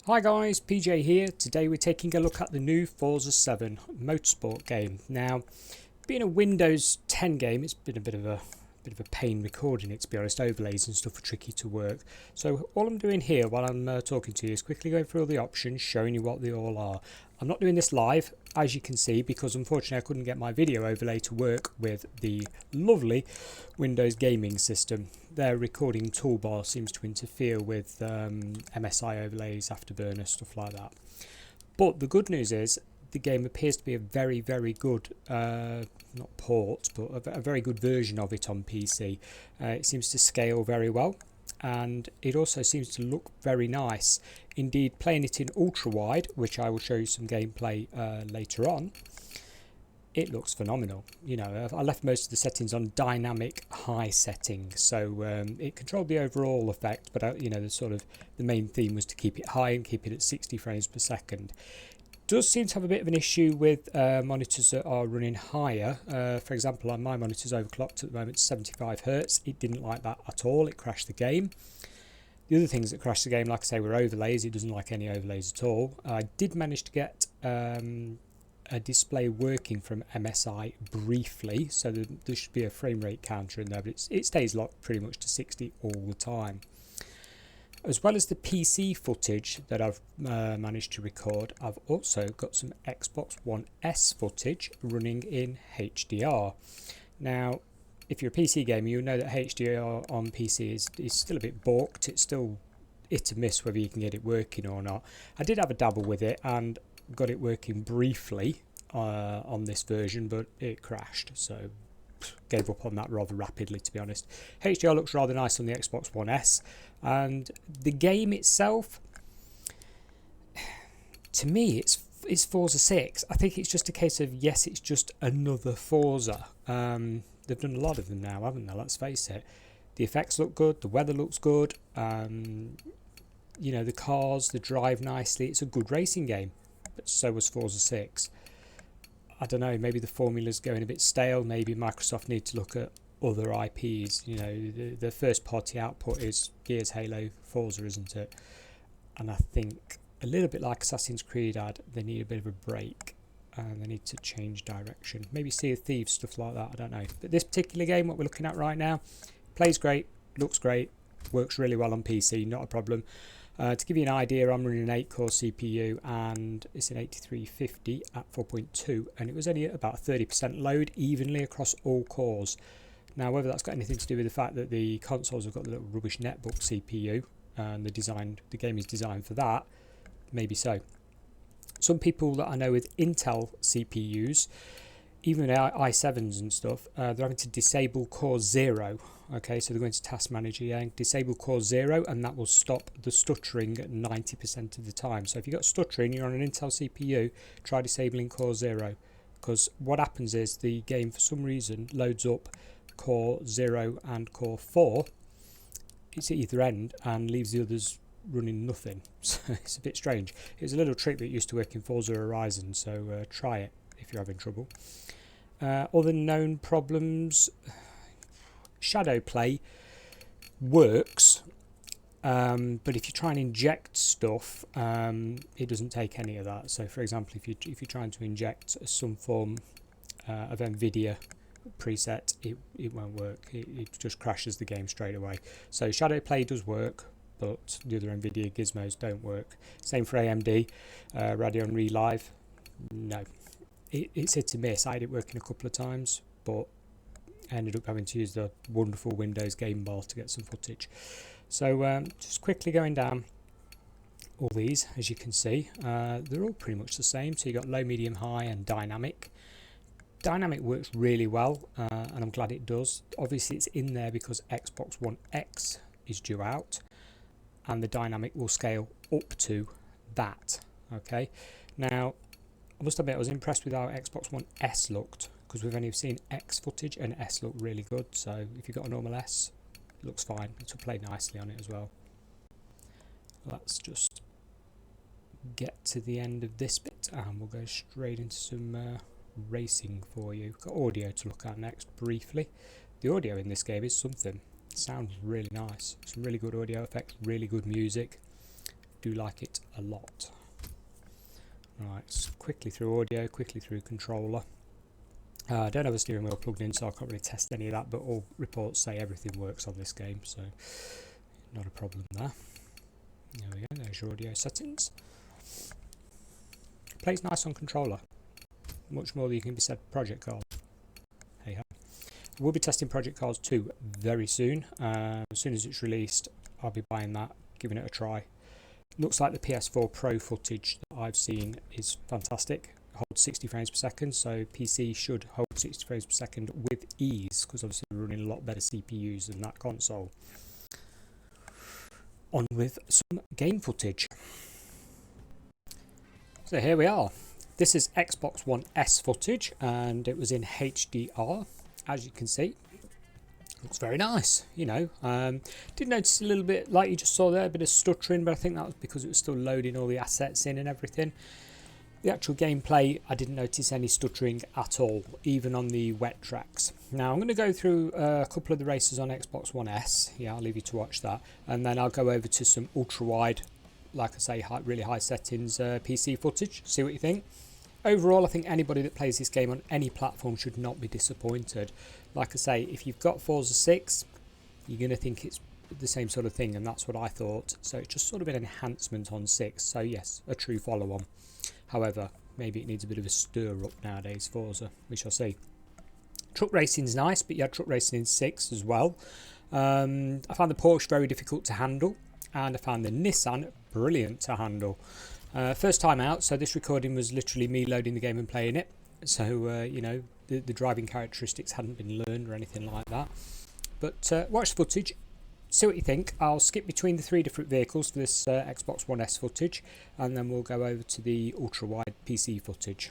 Hi guys, PJ here. Today we're taking a look at the new Forza 7 motorsport game. Now, being a Windows 10 game, it's been a bit of a pain recording it, to be honest. Overlays and stuff are tricky to work. So all I'm doing here while I'm talking to you is quickly going through all the options, showing you what they all are. I'm not doing this live, as you can see, because unfortunately I couldn't get my video overlay to work with the lovely Windows gaming system. Their recording toolbar seems to interfere with MSI overlays, Afterburner, stuff like that. But the good news is the game appears to be a very, very good, not port, but a very good version of it on PC. It seems to scale very well, and it also seems to look very nice. Indeed, playing it in ultrawide, which I will show you some gameplay later on, it looks phenomenal. You know, I left most of the settings on dynamic high settings, so it controlled the overall effect, but you know, the main theme was to keep it high and keep it at 60 frames per second. Does seem to have a bit of an issue with monitors that are running higher. For example, on my monitor's overclocked at the moment to 75 Hertz. It didn't like that at all. It crashed the game. The other things that crashed the game, like I say, were overlays. It doesn't like any overlays at all. I did manage to get a display working from MSI briefly, so there should be a frame rate counter in there, but it stays locked pretty much to 60 all the time. As well as the PC footage that I've managed to record, I've also got some Xbox One S footage running in HDR. Now, if you're a PC gamer, you'll know that HDR on PC is still a bit balked. It's still hit or miss whether you can get it working or not. I did have a dabble with it and got it working briefly on this version, but it crashed, so gave up on that rather rapidly, to be honest. HDR looks rather nice on the Xbox One S, and the game itself, to me, it's Forza 6. I think it's just a case of, yes, it's just another Forza. They've done a lot of them now, haven't they? Let's face it. The effects look good, the weather looks good, you know, the cars, they drive nicely. It's a good racing game, but so was Forza 6. I don't know, maybe the formula's going a bit stale. Maybe Microsoft need to look at other IPs. You know, the first party output is Gears, Halo, Forza, isn't it? And I think a little bit like Assassin's Creed they need a bit of a break and they need to change direction. Maybe Sea of Thieves, stuff like that, I don't know. But this particular game, what we're looking at right now, plays great, looks great, works really well on PC, not a problem. To give you an idea, I'm running an 8-core CPU and it's an 8350 at 4.2, and it was only at about 30% load evenly across all cores. Now, whether that's got anything to do with the fact that the consoles have got the little rubbish netbook CPU and the game is designed for that, maybe so. Some people that I know with Intel CPUs, even i7s and stuff, they're having to disable core 0. Okay, so they're going to Task Manager, yeah, disable core 0, and that will stop the stuttering 90% of the time. So if you've got stuttering, you're on an Intel CPU, try disabling core 0, because what happens is the game, for some reason, loads up core 0 and core 4. It's at either end and leaves the others running nothing. So it's a bit strange. It's a little trick that used to work in Forza Horizon, so try it if you're having trouble. Other known problems, shadow play works, but if you try and inject stuff, it doesn't take any of that. So for example, if you're trying to inject some form of NVIDIA preset, it won't work. It just crashes the game straight away. So shadow play does work, but the other NVIDIA gizmos don't work. Same for AMD, Radeon Relive, no. It's hit and miss. I had it working a couple of times, but I ended up having to use the wonderful Windows game bar to get some footage. So just quickly going down all these, as you can see, they're all pretty much the same. So you've got low, medium, high and dynamic. Dynamic works really well, and I'm glad it does. Obviously it's in there because Xbox One X is due out, and the dynamic will scale up to that. Okay, now I must admit I was impressed with how Xbox One S looked, because we've only seen X footage and S looked really good. So if you've got a normal S, it looks fine. It will play nicely on it as well. Let's just get to the end of this bit and we'll go straight into some racing for you. Got audio to look at next briefly. The audio in this game is something. It sounds really nice. Some really good audio effects, really good music. do like it a lot. Right, quickly through audio, quickly through controller. I don't have a steering wheel plugged in, so I can't really test any of that, but all reports say everything works on this game, so not a problem there. There we go, there's your audio settings. Plays nice on controller. Much more than you can be said for Project Cars. Hey ho. We'll be testing Project Cars 2 very soon. As soon as it's released, I'll be buying that, giving it a try. Looks like the PS4 Pro footage that I've seen is fantastic. It holds 60 frames per second, so PC should hold 60 frames per second with ease, because obviously we're running a lot better CPUs than that console. On with some game footage. So here we are. This is Xbox One S footage, and it was in HDR, as you can see. Looks very nice, you know. Did notice a little bit, like you just saw there, a bit of stuttering, but I think that was because it was still loading all the assets in and everything. The actual gameplay, I didn't notice any stuttering at all, even on the wet tracks. Now I'm going to go through a couple of the races on Xbox One S. Yeah, I'll leave you to watch that, and then I'll go over to some ultra-wide, like I say, really high settings PC footage. See what you think. Overall, I think anybody that plays this game on any platform should not be disappointed. Like I say, if you've got Forza 6, you're going to think it's the same sort of thing, and that's what I thought. So it's just sort of an enhancement on 6. So yes, a true follow-on. However, maybe it needs a bit of a stir-up nowadays, Forza. We shall see. Truck racing's nice, but you had truck racing in 6 as well. I found the Porsche very difficult to handle, and I found the Nissan brilliant to handle. First time out, so this recording was literally me loading the game and playing it. So, you know, the driving characteristics hadn't been learned or anything like that. But watch the footage, see what you think. I'll skip between the 3 different vehicles for this Xbox One S footage, and then we'll go over to the ultra-wide PC footage.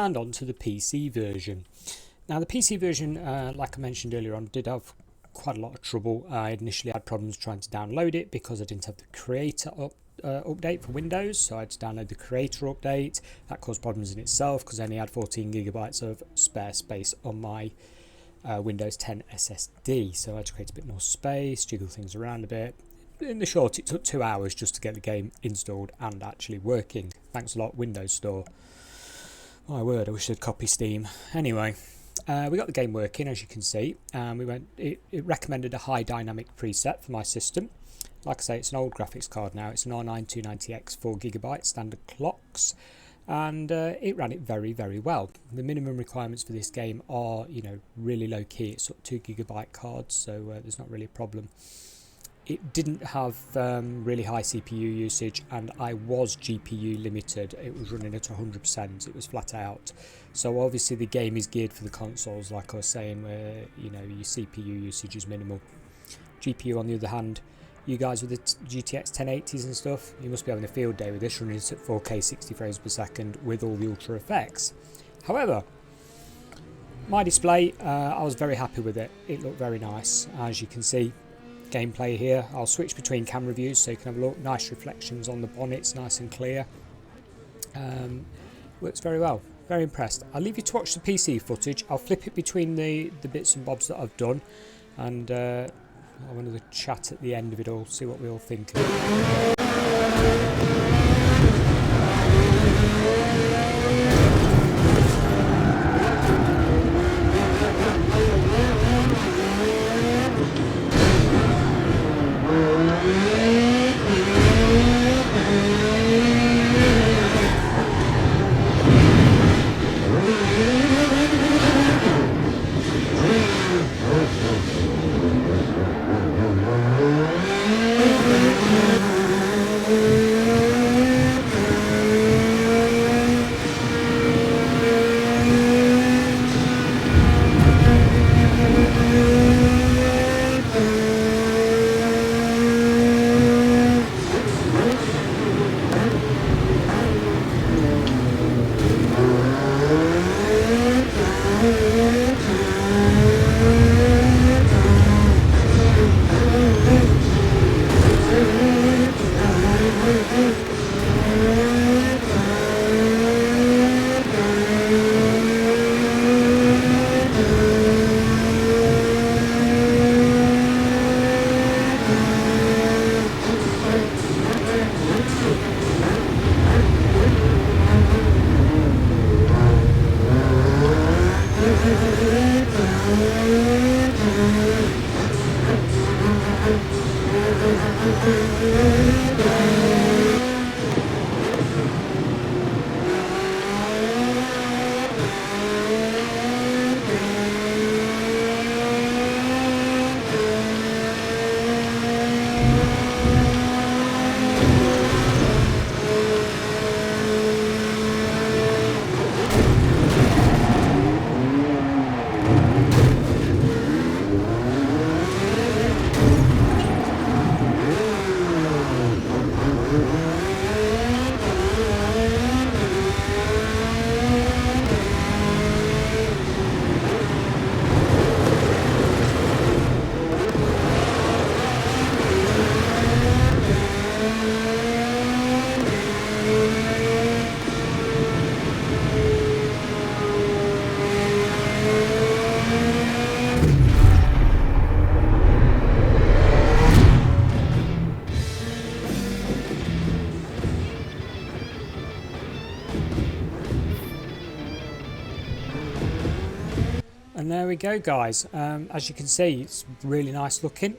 and onto the PC version. Now the PC version, like I mentioned earlier on, did have quite a lot of trouble. I initially had problems trying to download it because I didn't have the creator update for Windows, so I had to download the creator update. That caused problems in itself because I only had 14 gigabytes of spare space on my Windows 10 SSD, so I had to create a bit more space, jiggle things around a bit. In the short, it took 2 hours just to get the game installed and actually working. Thanks a lot, Windows Store. My word, I wish I'd copy Steam. Anyway, we got the game working, as you can see. It recommended a high dynamic preset for my system. Like I say, it's an old graphics card now. It's an R9 290X 4GB standard clocks, and it ran it very, very well. The minimum requirements for this game are, really low key. It's 2 GB cards, so there's not really a problem. It didn't have really high CPU usage, and I was GPU limited. It was running at 100%. It was flat out. So obviously the game is geared for the consoles, like I was saying, where your CPU usage is minimal. GPU, on the other hand, you guys with the GTX 1080s and stuff, you must be having a field day with this, running at 4K 60 frames per second with all the ultra effects. However, my display, I was very happy with it. It looked very nice, as you can see. Gameplay here, I'll switch between camera views so you can have a look. Nice reflections on the bonnets, nice and clear. Works very well. Very impressed. I'll leave you to watch the PC footage. I'll flip it between the bits and bobs that I've done, and I'll have another chat at the end of it all, see what we all think of it. And there we go, guys. As you can see, it's really nice looking.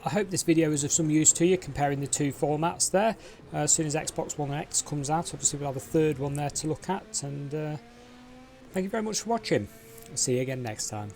I hope this video was of some use to you, comparing the two formats there. As soon as Xbox One X comes out, obviously we'll have a third one there to look at. And thank you very much for watching. I'll see you again next time.